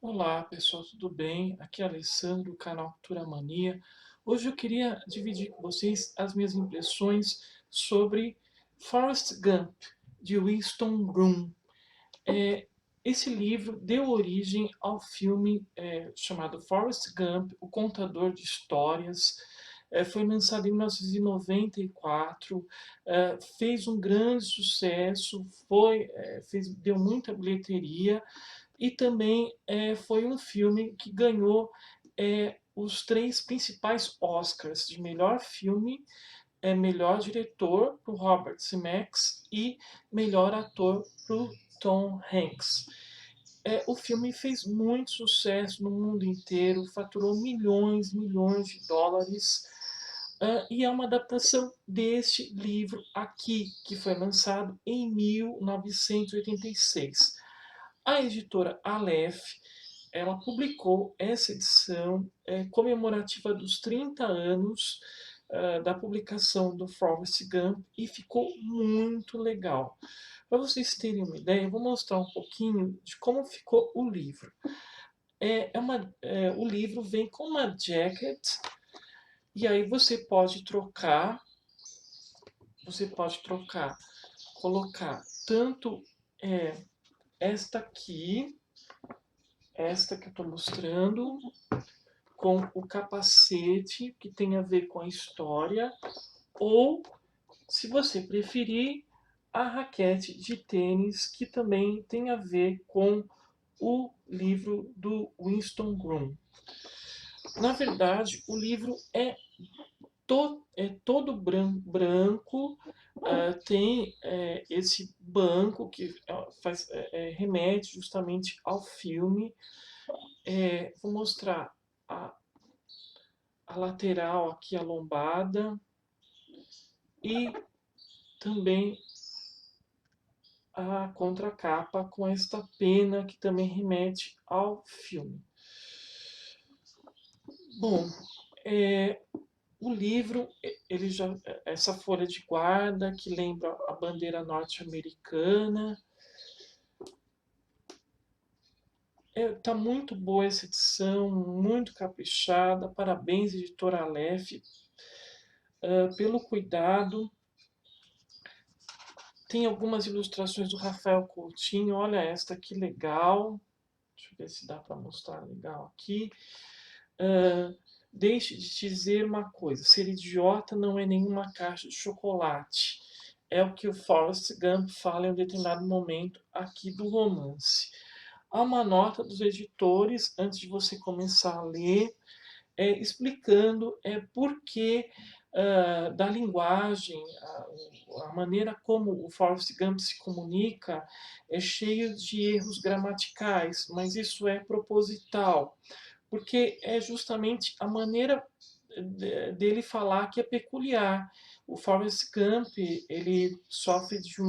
Olá pessoal, tudo bem? Aqui é Alessandro, do canal Cultura Mania. Hoje eu queria dividir com vocês as minhas impressões sobre Forrest Gump, de Winston Groom. É, Esse livro deu origem ao filme chamado Forrest Gump, O Contador de Histórias. Foi lançado em 1994, fez um grande sucesso, deu muita bilheteria e também foi um filme que ganhou os três principais Oscars de melhor filme, melhor diretor para o Robert Zemeckis e melhor ator para o Tom Hanks. O filme fez muito sucesso no mundo inteiro, faturou milhões, milhões de dólares. E é uma adaptação deste livro aqui, que foi lançado em 1986. A editora Aleph, ela publicou essa edição comemorativa dos 30 anos da publicação do Forrest Gump e ficou muito legal. Para vocês terem uma ideia, eu vou mostrar um pouquinho de como ficou o livro. O livro vem com uma jacket e aí você pode trocar, colocar tanto é, esta aqui, esta que eu estou mostrando, com o capacete que tem a ver com a história, ou, se você preferir, a raquete de tênis que também tem a ver com o livro do Winston Groom. Na verdade, o livro é todo branco, tem esse banco que remete justamente ao filme. Vou mostrar a, a lateral aqui, a lombada, e também a contracapa com esta pena que também remete ao filme. Bom, o livro, ele já essa folha de guarda que lembra a bandeira norte-americana. Tá muito boa essa edição, muito caprichada. Parabéns, editora Aleph, pelo cuidado. Tem algumas ilustrações do Rafael Coutinho. Olha esta, que legal. Deixa eu ver se dá para mostrar legal aqui. Deixe de te dizer uma coisa: ser idiota não é nenhuma caixa de chocolate. É o que o Forrest Gump fala em um determinado momento aqui do romance. Há uma nota dos editores antes de você começar a ler, explicando por que da linguagem, a maneira como o Forrest Gump se comunica é cheio de erros gramaticais, mas isso é proposital, porque é justamente a maneira dele falar que é peculiar. O Forrest Gump, ele sofre de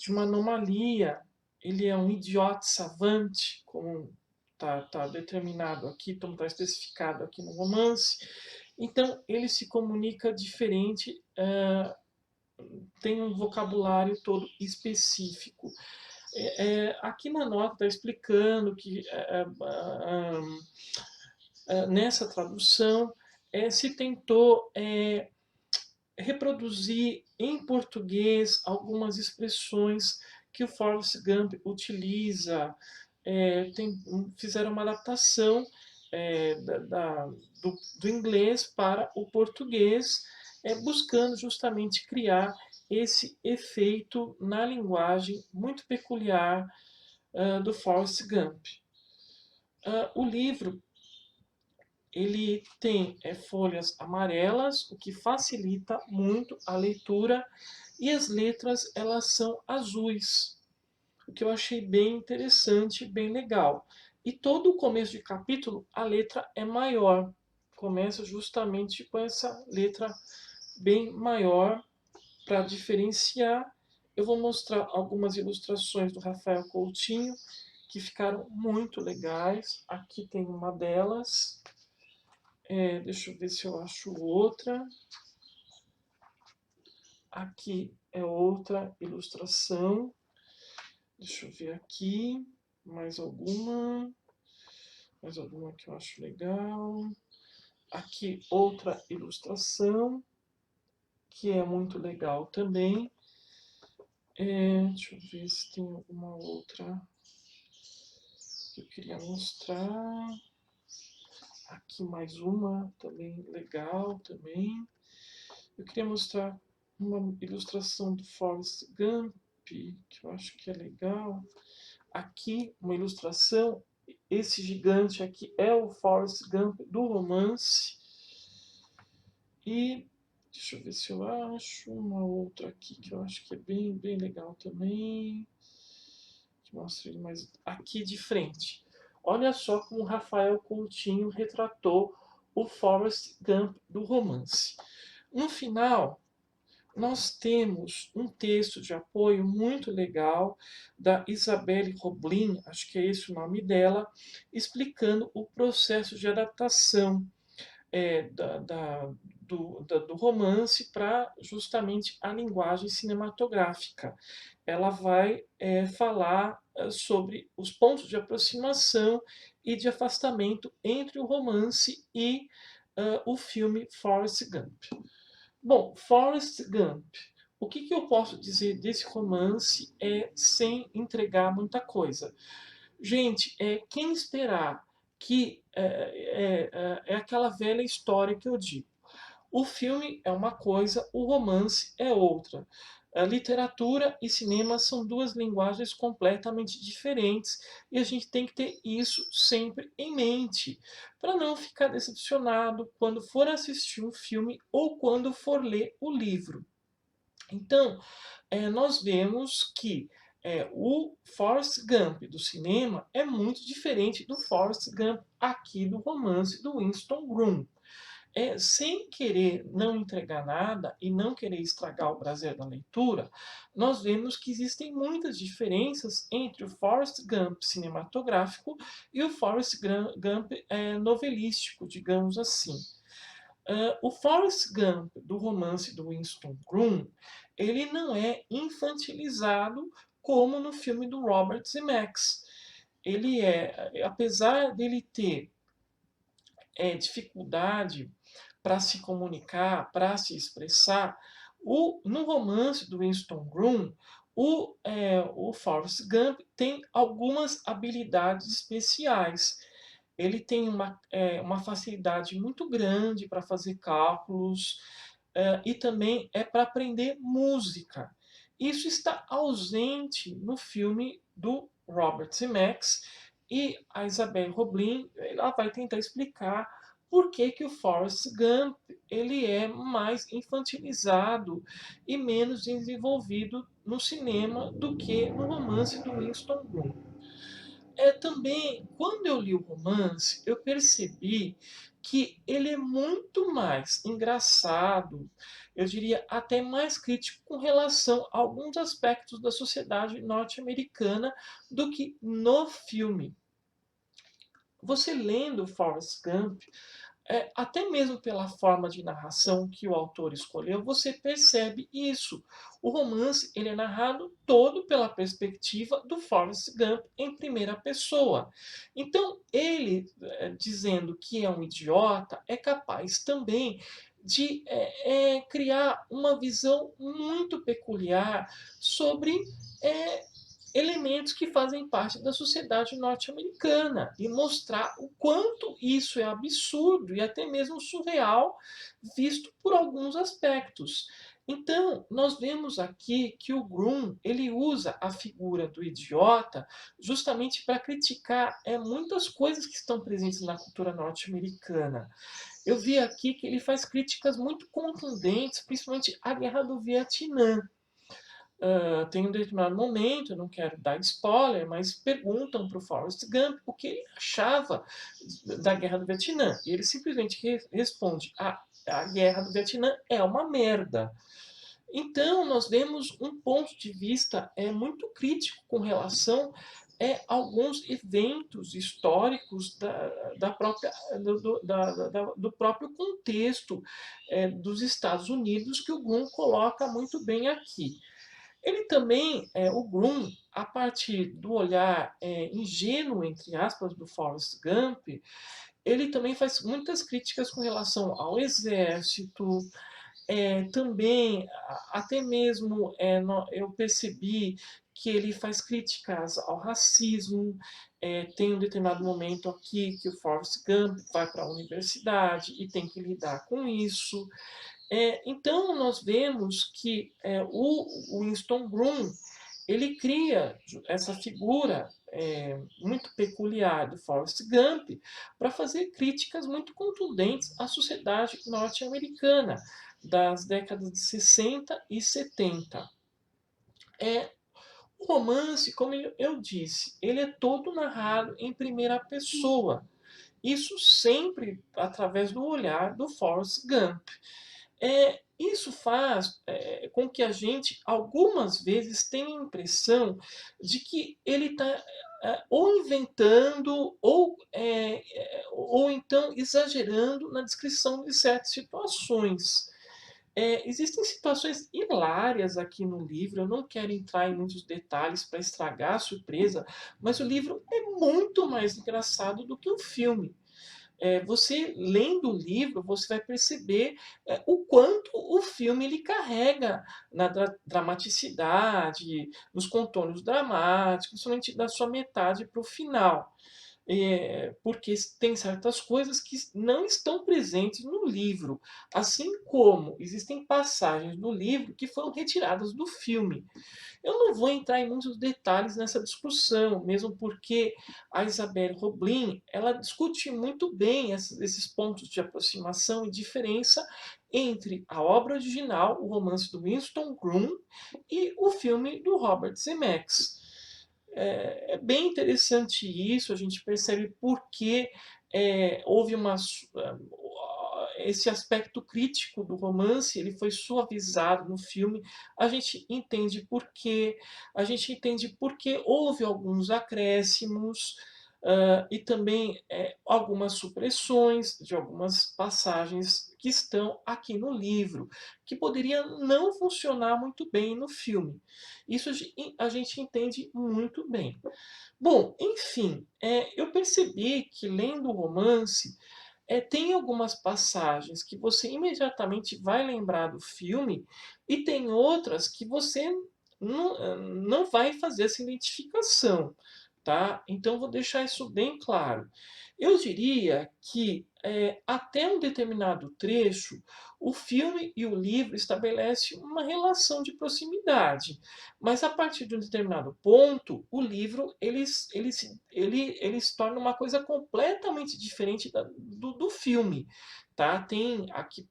uma anomalia, ele é um idiota savante, como tá determinado aqui, como está especificado aqui no romance. Então, ele se comunica diferente, tem um vocabulário todo específico. Aqui na nota está explicando que nessa tradução se tentou reproduzir em português algumas expressões que o Forrest Gump utiliza. Fizeram uma adaptação do inglês para o português, buscando justamente criar esse efeito na linguagem muito peculiar do Forrest Gump. O livro ele tem folhas amarelas, o que facilita muito a leitura, e as letras elas são azuis, o que eu achei bem interessante, bem legal. E todo o começo de capítulo a letra é maior, começa justamente com essa letra bem maior para diferenciar. Eu vou mostrar algumas ilustrações do Rafael Coutinho que ficaram muito legais. Aqui tem uma delas. Deixa eu ver se eu acho outra. Aqui é outra ilustração. Deixa eu ver aqui. mais alguma, mais alguma que eu acho legal. Aqui outra ilustração, que é muito legal também. Deixa eu ver se tem alguma outra que eu queria mostrar. Aqui mais uma também legal também. Eu queria mostrar uma ilustração do Forrest Gump, que eu acho que é legal. Aqui uma ilustração, esse gigante aqui é o Forrest Gump do romance. E deixa eu ver se eu acho uma outra aqui que eu acho que é bem legal também. Mostra ele mais aqui de frente. Olha só como Rafael Coutinho retratou o Forrest Gump do romance. No final, nós temos um texto de apoio muito legal da Isabelle Roblin, acho que é esse o nome dela, explicando o processo de adaptação do romance para justamente a linguagem cinematográfica. Ela vai falar sobre os pontos de aproximação e de afastamento entre o romance e o filme Forrest Gump. Bom, Forrest Gump. O que eu posso dizer desse romance sem entregar muita coisa? Gente, quem esperar que é aquela velha história que eu digo. O filme é uma coisa, o romance é outra. A literatura e cinema são duas linguagens completamente diferentes e a gente tem que ter isso sempre em mente para não ficar decepcionado quando for assistir um filme ou quando for ler o livro. Então, nós vemos que o Forrest Gump do cinema é muito diferente do Forrest Gump aqui do romance do Winston Groom. Sem querer não entregar nada e não querer estragar o prazer da leitura, nós vemos que existem muitas diferenças entre o Forrest Gump cinematográfico e o Forrest Gump novelístico, digamos assim. O Forrest Gump do romance do Winston Groom, ele não é infantilizado como no filme do Robert Zemeckis. Ele apesar dele ter dificuldade para se comunicar, para se expressar, no romance do Winston Groom, o Forrest Gump tem algumas habilidades especiais. Ele tem uma facilidade muito grande para fazer cálculos e também é para aprender música. Isso está ausente no filme do Robert Zemeckis e a Isabelle Roblin ela vai tentar explicar por que o Forrest Gump ele é mais infantilizado e menos desenvolvido no cinema do que no romance do Winston Groom. Também, quando eu li o romance, eu percebi que ele é muito mais engraçado, eu diria até mais crítico com relação a alguns aspectos da sociedade norte-americana do que no filme. Você lendo Forrest Gump, até mesmo pela forma de narração que o autor escolheu, você percebe isso. O romance ele é narrado todo pela perspectiva do Forrest Gump em primeira pessoa. Então, ele, dizendo que é um idiota, é capaz também de criar uma visão muito peculiar sobre elementos que fazem parte da sociedade norte-americana e mostrar o quanto isso é absurdo e até mesmo surreal, visto por alguns aspectos. Então, nós vemos aqui que o Groom ele usa a figura do idiota justamente para criticar muitas coisas que estão presentes na cultura norte-americana. Eu vi aqui que ele faz críticas muito contundentes, principalmente à Guerra do Vietnã. Tem um determinado momento, eu não quero dar spoiler, mas perguntam para o Forrest Gump o que ele achava da Guerra do Vietnã. E ele simplesmente responde: a Guerra do Vietnã é uma merda. Então, nós vemos um ponto de vista muito crítico com relação a alguns eventos históricos do próprio contexto dos Estados Unidos, que o Gun coloca muito bem aqui. Ele também, o Groom, a partir do olhar ingênuo, entre aspas, do Forrest Gump, ele também faz muitas críticas com relação ao exército, também, até mesmo, eu percebi que ele faz críticas ao racismo. Tem um determinado momento aqui que o Forrest Gump vai para a universidade e tem que lidar com isso. Então, nós vemos que o Winston Groom ele cria essa figura muito peculiar do Forrest Gump para fazer críticas muito contundentes à sociedade norte-americana das décadas de 60 e 70. É, o romance, como eu disse, ele é todo narrado em primeira pessoa. Isso sempre através do olhar do Forrest Gump. Isso faz com que a gente, algumas vezes, tenha a impressão de que ele está ou inventando ou então exagerando na descrição de certas situações. Existem situações hilárias aqui no livro, eu não quero entrar em muitos detalhes para estragar a surpresa, mas o livro é muito mais engraçado do que o filme. Você lendo o livro, você vai perceber o quanto o filme ele carrega na dramaticidade, nos contornos dramáticos, principalmente da sua metade para o final. Porque tem certas coisas que não estão presentes no livro, assim como existem passagens no livro que foram retiradas do filme. Eu não vou entrar em muitos detalhes nessa discussão, mesmo porque a Isabelle Roblin ela discute muito bem esses pontos de aproximação e diferença entre a obra original, o romance do Winston Groom, e o filme do Robert Zemeckis. É bem interessante isso, a gente percebe por que houve esse aspecto crítico do romance, ele foi suavizado no filme, a gente entende por quê, a gente entende por que houve alguns acréscimos, e também algumas supressões de algumas passagens que estão aqui no livro, que poderia não funcionar muito bem no filme. Isso a gente entende muito bem. Bom, enfim, eu percebi que lendo o romance, tem algumas passagens que você imediatamente vai lembrar do filme e tem outras que você não vai fazer essa identificação, tá? Então vou deixar isso bem claro. Eu diria que até um determinado trecho, o filme e o livro estabelecem uma relação de proximidade, mas a partir de um determinado ponto, o livro ele se torna uma coisa completamente diferente do filme, tá? Tem aqui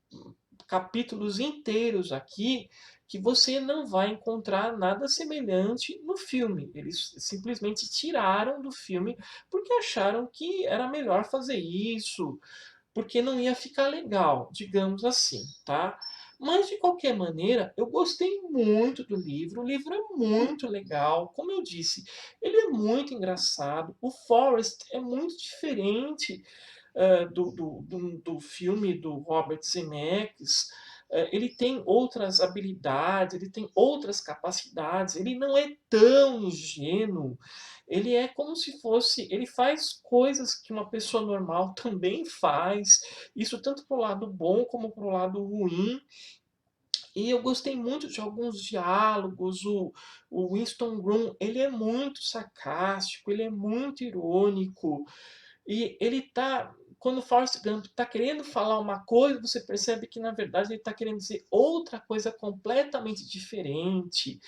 capítulos inteiros aqui que você não vai encontrar nada semelhante no filme. Eles simplesmente tiraram do filme porque acharam que era melhor fazer isso, porque não ia ficar legal, digamos assim, tá? Mas de qualquer maneira, eu gostei muito do livro. O livro é muito legal, como eu disse, ele é muito engraçado. O Forrest é muito diferente do filme do Robert Zemeckis. Ele tem outras habilidades, ele tem outras capacidades, ele não é tão ingênuo. Ele é como se fosse, ele faz coisas que uma pessoa normal também faz, isso tanto para o lado bom como para o lado ruim. E eu gostei muito de alguns diálogos. O Winston Groom, ele é muito sarcástico, ele é muito irônico. E ele tá, quando o Forrest Gump está querendo falar uma coisa, você percebe que na verdade ele está querendo dizer outra coisa completamente diferente.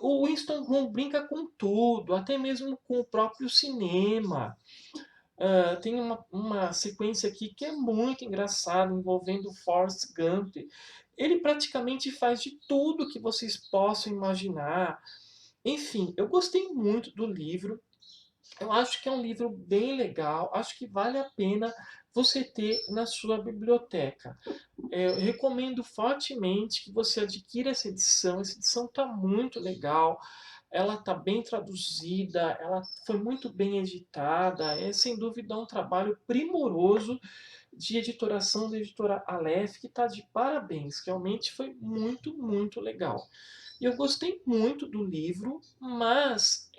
O Winston Groom brinca com tudo, até mesmo com o próprio cinema. Tem uma sequência aqui que é muito engraçada, envolvendo o Forrest Gump. Ele praticamente faz de tudo que vocês possam imaginar. Enfim, eu gostei muito do livro. Eu acho que é um livro bem legal. Acho que vale a pena você ter na sua biblioteca. Eu recomendo fortemente que você adquira essa edição. Essa edição está muito legal. ela está bem traduzida, ela foi muito bem editada, é sem dúvida um trabalho primoroso de editoração da editora Aleph, que está de parabéns, realmente foi muito, muito legal. E eu gostei muito do livro, mas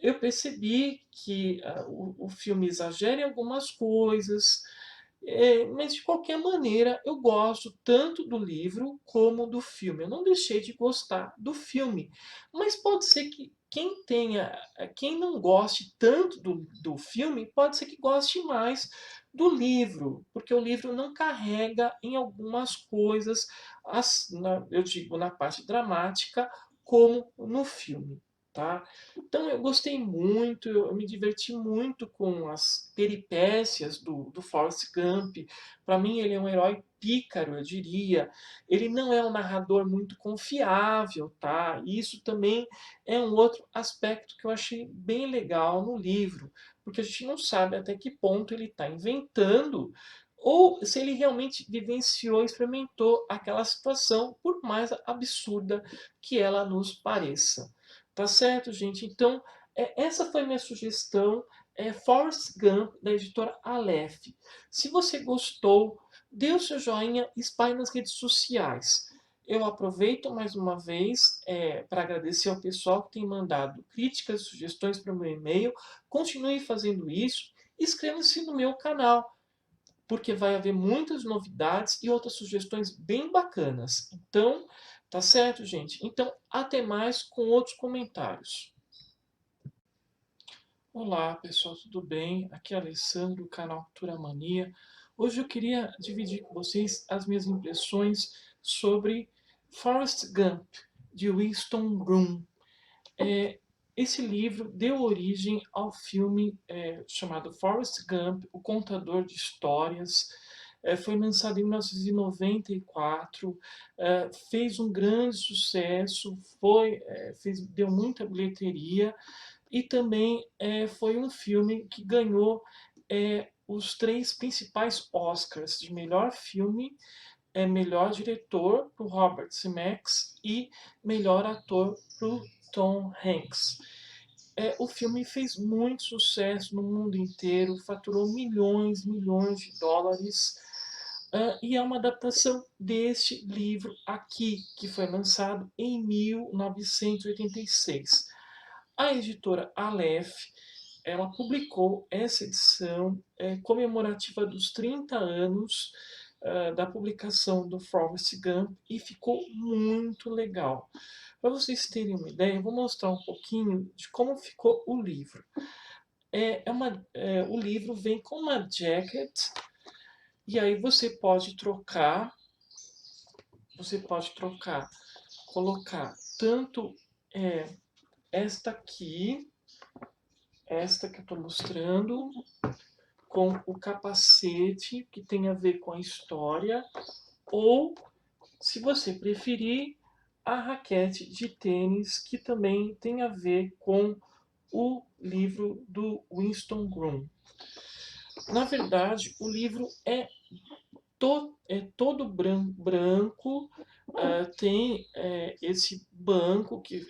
eu percebi que o filme exagera em algumas coisas, mas de qualquer maneira eu gosto tanto do livro como do filme. Eu não deixei de gostar do filme, mas pode ser que quem não goste tanto do filme, pode ser que goste mais do livro, porque o livro não carrega em algumas coisas, eu digo na parte dramática, como no filme. Tá? Então eu gostei muito, eu me diverti muito com as peripécias do Forrest Gump. Para mim ele é um herói pícaro, eu diria. Ele não é um narrador muito confiável, tá? E isso também é um outro aspecto que eu achei bem legal no livro, porque a gente não sabe até que ponto ele está inventando ou se ele realmente vivenciou, experimentou aquela situação, por mais absurda que ela nos pareça. Tá certo, gente? Então, essa foi minha sugestão. Forrest Gump, da editora Aleph. Se você gostou, dê o seu joinha e espalhe nas redes sociais. Eu aproveito mais uma vez para agradecer ao pessoal que tem mandado críticas, sugestões para o meu e-mail. Continue fazendo isso. Inscreva-se no meu canal, porque vai haver muitas novidades e outras sugestões bem bacanas. Então, tá certo, gente? Então, até mais com outros comentários. Olá, pessoal, tudo bem? Aqui é Alessandro, do canal Cultura Mania. Hoje eu queria dividir com vocês as minhas impressões sobre Forrest Gump, de Winston Groom. É, esse livro deu origem ao filme chamado Forrest Gump, O Contador de Histórias. Foi lançado em 1994, fez um grande sucesso, deu muita bilheteria e também foi um filme que ganhou os três principais Oscars de melhor filme, melhor diretor para o Robert Zemeckis e melhor ator para o Tom Hanks. O filme fez muito sucesso no mundo inteiro, faturou milhões, milhões de dólares. E é uma adaptação deste livro aqui, que foi lançado em 1986. A editora Aleph, ela publicou essa edição comemorativa dos 30 anos da publicação do Forrest Gump e ficou muito legal. Para vocês terem uma ideia, eu vou mostrar um pouquinho de como ficou o livro. O livro vem com uma jacket e aí você pode trocar, colocar tanto esta aqui, esta que eu estou mostrando, com o capacete que tem a ver com a história, ou, se você preferir, a raquete de tênis que também tem a ver com o livro do Winston Groom. Na verdade, o livro é todo branco, tem esse banco que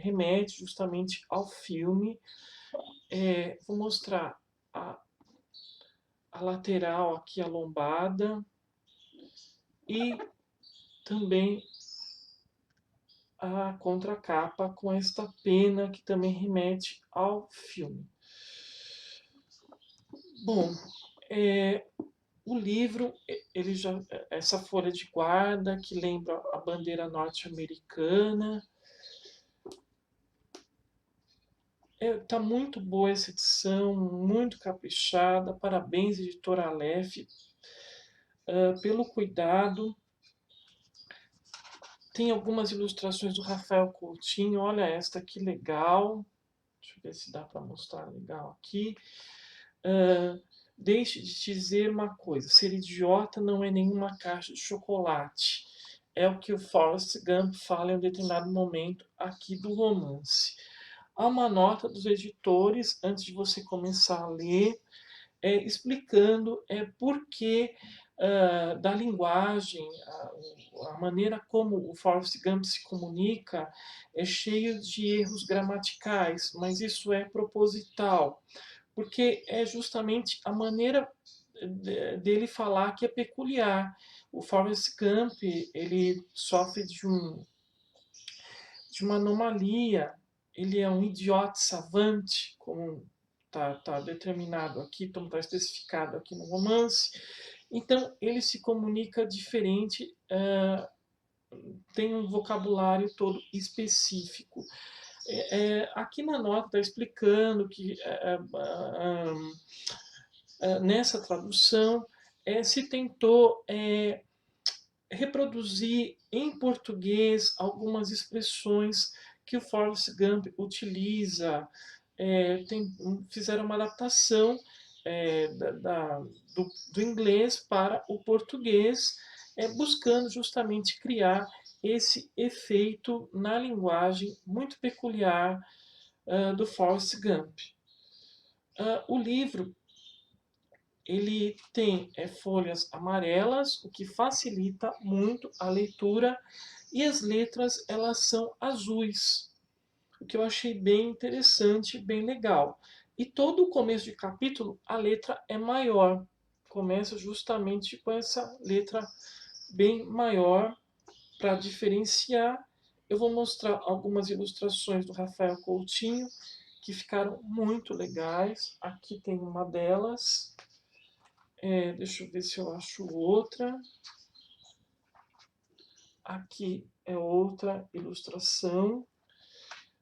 remete justamente ao filme. Vou mostrar a, a lateral aqui, a lombada, e também a contracapa com esta pena que também remete ao filme. Bom, o livro, essa folha de guarda que lembra a bandeira norte-americana. Tá muito boa essa edição, muito caprichada. Parabéns, editora Aleph, pelo cuidado. Tem algumas ilustrações do Rafael Coutinho. Olha esta, que legal. Deixa eu ver se dá para mostrar legal aqui. Deixe de te dizer uma coisa. Ser idiota não é nenhuma caixa de chocolate. É o que o Forrest Gump fala em um determinado momento aqui do romance. Há uma nota dos editores, antes de você começar a ler, explicando por que da linguagem, a maneira como o Forrest Gump se comunica é cheio de erros gramaticais, mas isso é proposital, porque é justamente a maneira dele falar que é peculiar. O Forrest Gump, ele sofre de uma anomalia, ele é um idiota savante, como está determinado aqui, como está especificado aqui no romance. Então, ele se comunica diferente, tem um vocabulário todo específico. Aqui na nota está explicando que nessa tradução se tentou reproduzir em português algumas expressões que o Forrest Gump utiliza. Fizeram uma adaptação do inglês para o português, buscando justamente criar esse efeito na linguagem muito peculiar do Forrest Gump. O livro ele tem folhas amarelas, o que facilita muito a leitura, e as letras elas são azuis, o que eu achei bem interessante, bem legal. E todo o começo de capítulo a letra é maior, começa justamente com essa letra bem maior para diferenciar. Eu vou mostrar algumas ilustrações do Rafael Coutinho que ficaram muito legais. Aqui tem uma delas. Deixa eu ver se eu acho outra. Aqui é outra ilustração.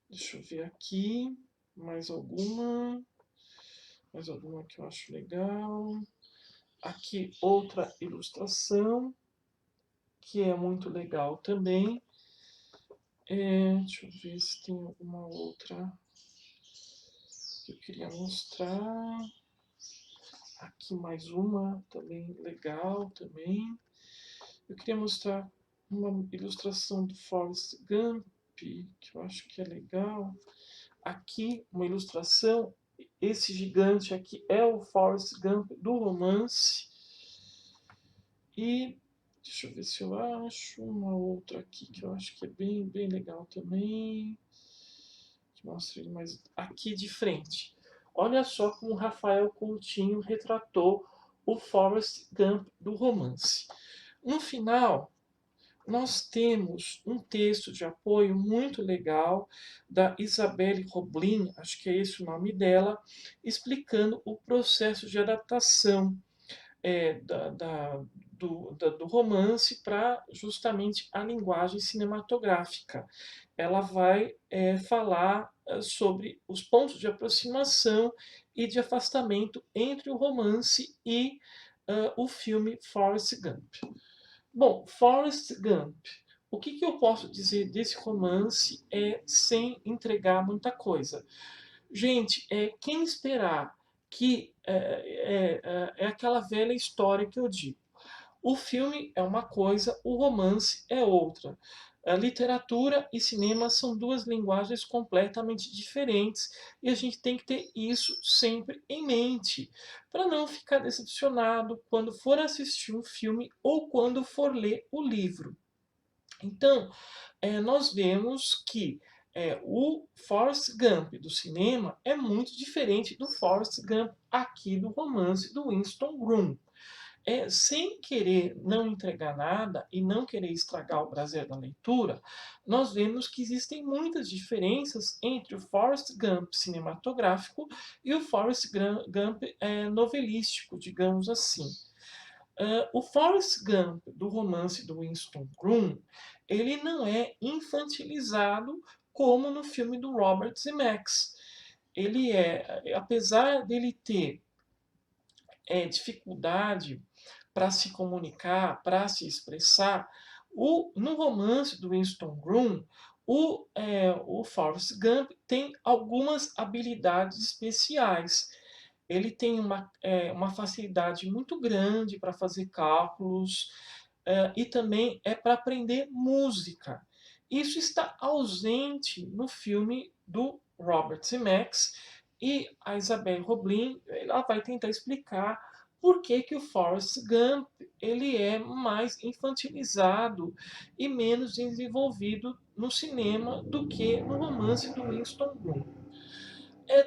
Deixa eu ver aqui. Mais alguma. Mais alguma que eu acho legal. Aqui outra ilustração. Que é muito legal também. Deixa eu ver se tem alguma outra que eu queria mostrar. Aqui mais uma também legal também. Eu queria mostrar uma ilustração do Forrest Gump, que eu acho que é legal. Aqui uma ilustração, esse gigante aqui é o Forrest Gump do romance. E deixa eu ver se eu acho uma outra aqui que eu acho que é bem, bem legal também. Mostra ele mais aqui de frente. Olha só como o Rafael Coutinho retratou o Forrest Gump do romance. No final, nós temos um texto de apoio muito legal da Isabelle Roblin, acho que é esse o nome dela, explicando o processo de adaptação do romance para justamente a linguagem cinematográfica. Ela vai falar sobre os pontos de aproximação e de afastamento entre o romance e o filme Forrest Gump. Bom, Forrest Gump. O que eu posso dizer desse romance sem entregar muita coisa? Gente, quem esperar que é aquela velha história que eu digo. O filme é uma coisa, o romance é outra. A literatura e cinema são duas linguagens completamente diferentes e a gente tem que ter isso sempre em mente para não ficar decepcionado quando for assistir um filme ou quando for ler o livro. Então, nós vemos que o Forrest Gump do cinema é muito diferente do Forrest Gump aqui do romance do Winston Groom. Sem querer não entregar nada e não querer estragar o prazer da leitura, nós vemos que existem muitas diferenças entre o Forrest Gump cinematográfico e o Forrest Gump novelístico, digamos assim. O Forrest Gump do romance do Winston Groom, ele não é infantilizado como no filme do Robert Zemeckis. Ele apesar dele ter dificuldade para se comunicar, para se expressar, no romance do Winston Groom, o Forrest Gump tem algumas habilidades especiais. Ele tem uma facilidade muito grande para fazer cálculos e também para aprender música. Isso está ausente no filme do Robert Zemeckis e a Isabelle Roblin ela vai tentar explicar por que que o Forrest Gump ele é mais infantilizado e menos desenvolvido no cinema do que no romance do Winston Groom.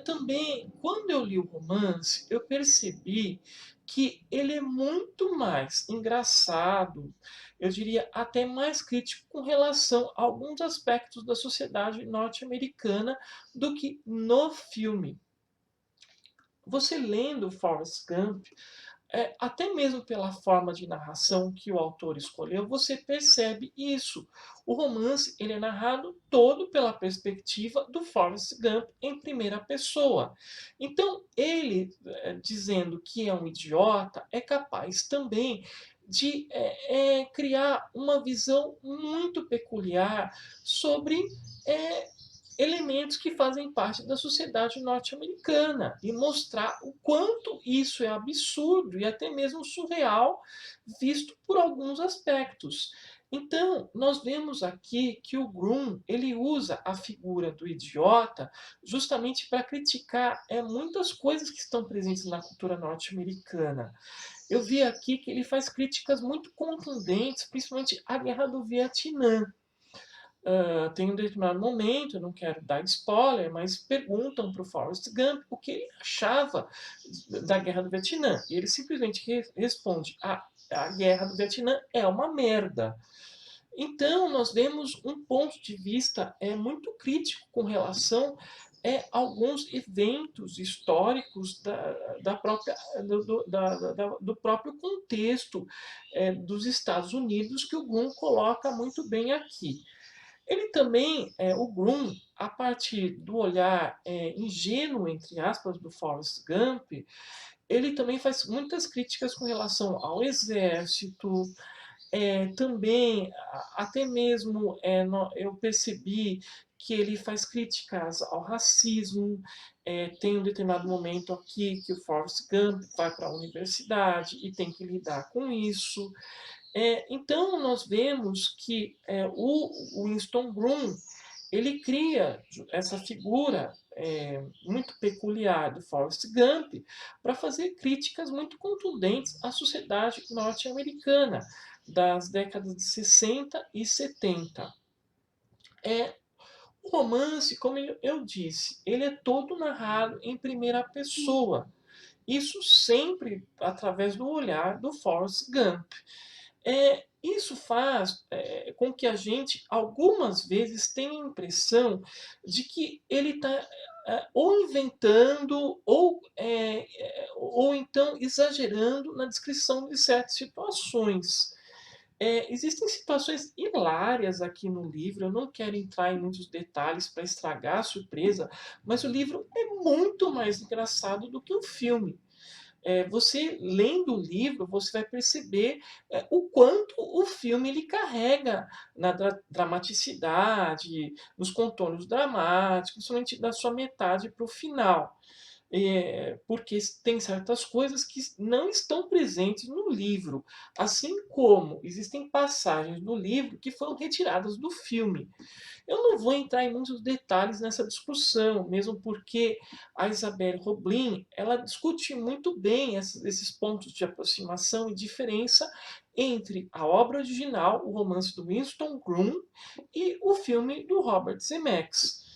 Também, quando eu li o romance, eu percebi que ele é muito mais engraçado, eu diria até mais crítico com relação a alguns aspectos da sociedade norte-americana do que no filme. Você lendo Forrest Gump, até mesmo pela forma de narração que o autor escolheu, você percebe isso. O romance ele é narrado todo pela perspectiva do Forrest Gump em primeira pessoa. Então, ele, dizendo que é um idiota, é capaz também de criar uma visão muito peculiar sobre é, elementos que fazem parte da sociedade norte-americana e mostrar o quanto isso é absurdo e até mesmo surreal, visto por alguns aspectos. Então, nós vemos aqui que o Groom ele usa a figura do idiota justamente para criticar muitas coisas que estão presentes na cultura norte-americana. Eu vi aqui que ele faz críticas muito contundentes, principalmente à Guerra do Vietnã. Tem um determinado momento, eu não quero dar spoiler, mas perguntam para o Forrest Gump o que ele achava da Guerra do Vietnã. E ele simplesmente responde: a Guerra do Vietnã é uma merda. Então, nós vemos um ponto de vista muito crítico com relação a alguns eventos históricos da própria, do próprio contexto dos Estados Unidos, que o Gun coloca muito bem aqui. Ele também, o Groom, a partir do olhar ingênuo, entre aspas, do Forrest Gump, ele também faz muitas críticas com relação ao exército, também, até mesmo, eu percebi que ele faz críticas ao racismo. Tem um determinado momento aqui que o Forrest Gump vai para a universidade e tem que lidar com isso. Então, nós vemos que o Winston Groom ele cria essa figura muito peculiar do Forrest Gump para fazer críticas muito contundentes à sociedade norte-americana das décadas de 60 e 70. O romance, como eu disse, ele é todo narrado em primeira pessoa. Isso sempre através do olhar do Forrest Gump. Isso faz com que a gente, algumas vezes, tenha a impressão de que ele está ou inventando ou então exagerando na descrição de certas situações. Existem situações hilárias aqui no livro, eu não quero entrar em muitos detalhes para estragar a surpresa, mas o livro é muito mais engraçado do que o filme. Você lendo o livro, você vai perceber o quanto o filme ele carrega na dramaticidade, nos contornos dramáticos, principalmente da sua metade para o final. Porque tem certas coisas que não estão presentes no livro, assim como existem passagens do livro que foram retiradas do filme. Eu não vou entrar em muitos detalhes nessa discussão, mesmo porque a Isabelle Roblin ela discute muito bem esses pontos de aproximação e diferença entre a obra original, o romance do Winston Groom, e o filme do Robert Zemeckis.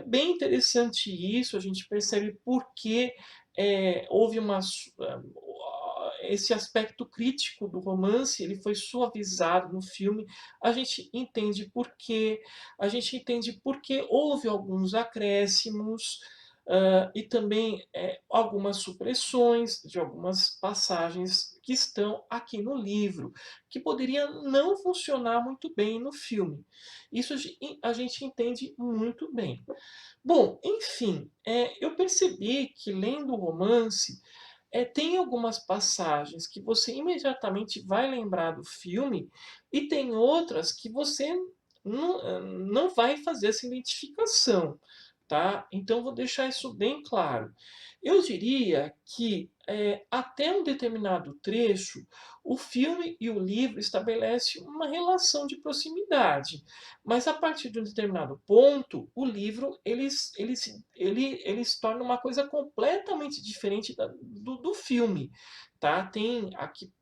Bem interessante isso, a gente percebe por que houve esse aspecto crítico do romance ele foi suavizado no filme. A gente entende por quê, a gente entende por que houve alguns acréscimos e também algumas supressões de algumas passagens que estão aqui no livro, que poderiam não funcionar muito bem no filme. Isso a gente entende muito bem. Bom, enfim, eu percebi que lendo o romance, tem algumas passagens que você imediatamente vai lembrar do filme e tem outras que você não vai fazer essa identificação, tá? Então vou deixar isso bem claro. Eu diria que até um determinado trecho, o filme e o livro estabelecem uma relação de proximidade, mas a partir de um determinado ponto, o livro ele se torna uma coisa completamente diferente do filme, tá? Tem aqui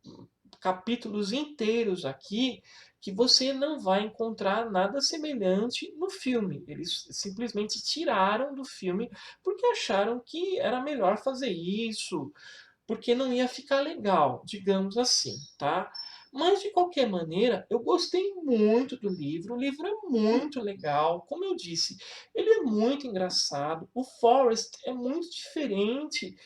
capítulos inteiros aqui que você não vai encontrar nada semelhante no filme. Eles simplesmente tiraram do filme porque acharam que era melhor fazer isso, porque não ia ficar legal, digamos assim, tá? Mas de qualquer maneira, eu gostei muito do livro. O livro é muito legal, como eu disse, ele é muito engraçado. O Forrest é muito diferente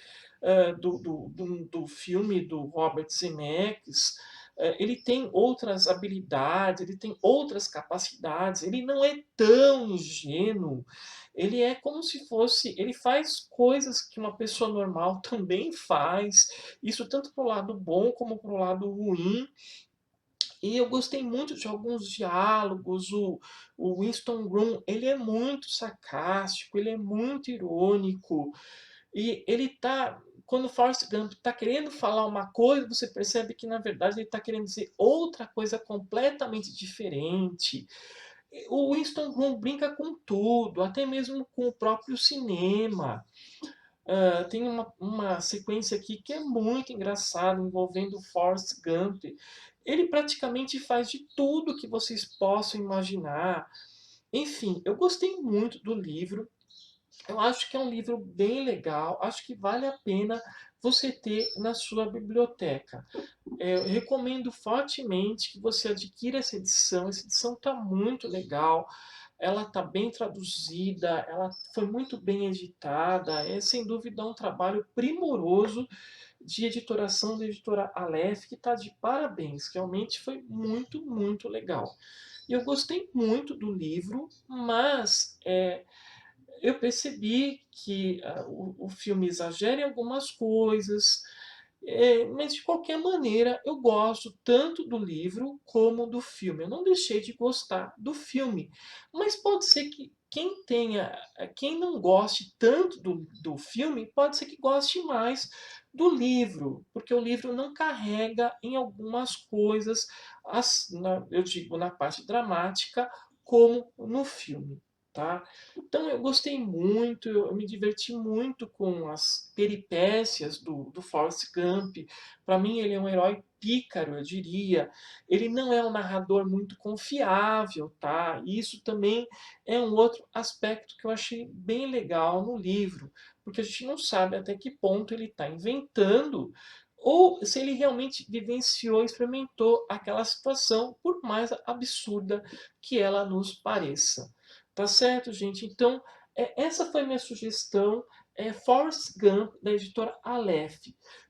do filme do Robert Zemeckis. Ele tem outras habilidades, ele tem outras capacidades, ele não é tão ingênuo. Ele é como se fosse, ele faz coisas que uma pessoa normal também faz, isso tanto para o lado bom como para o lado ruim. E eu gostei muito de alguns diálogos. O Winston Groom, ele é muito sarcástico, ele é muito irônico. E ele tá, quando o Forrest Gump está querendo falar uma coisa, você percebe que na verdade ele está querendo dizer outra coisa completamente diferente. O Winston Groom brinca com tudo, até mesmo com o próprio cinema. Tem uma sequência aqui que é muito engraçada, envolvendo o Forrest Gump. Ele praticamente faz de tudo que vocês possam imaginar. Enfim, eu gostei muito do livro. Eu acho que é um livro bem legal. Acho que vale a pena você ter na sua biblioteca. Eu recomendo fortemente que você adquira essa edição. Essa edição está muito legal. Ela está bem traduzida, ela foi muito bem editada. É sem dúvida um trabalho primoroso de editoração da editora Aleph, que está de parabéns. Realmente foi muito, muito legal. E eu gostei muito do livro, mas eu percebi que o filme exagera em algumas coisas, mas de qualquer maneira eu gosto tanto do livro como do filme. Eu não deixei de gostar do filme, mas pode ser que quem não goste tanto do filme, pode ser que goste mais do livro, porque o livro não carrega em algumas coisas, eu digo na parte dramática, como no filme. Tá? Então eu gostei muito, eu me diverti muito com as peripécias do Forrest Gump. Para mim ele é um herói pícaro, eu diria. Ele não é um narrador muito confiável, tá? E isso também é um outro aspecto que eu achei bem legal no livro, porque a gente não sabe até que ponto ele está inventando ou se ele realmente vivenciou, experimentou aquela situação, por mais absurda que ela nos pareça. Tá certo, gente? Então, essa foi minha sugestão. Forrest Gump, da editora Aleph.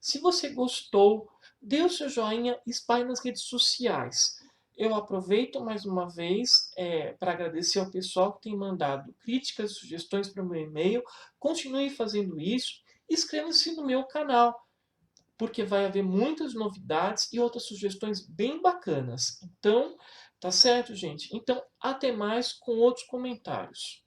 Se você gostou, dê o seu joinha e espalhe nas redes sociais. Eu aproveito mais uma vez para agradecer ao pessoal que tem mandado críticas e sugestões para o meu e-mail. Continue fazendo isso. Inscreva-se no meu canal, porque vai haver muitas novidades e outras sugestões bem bacanas. Então, tá certo, gente? Então, até mais com outros comentários.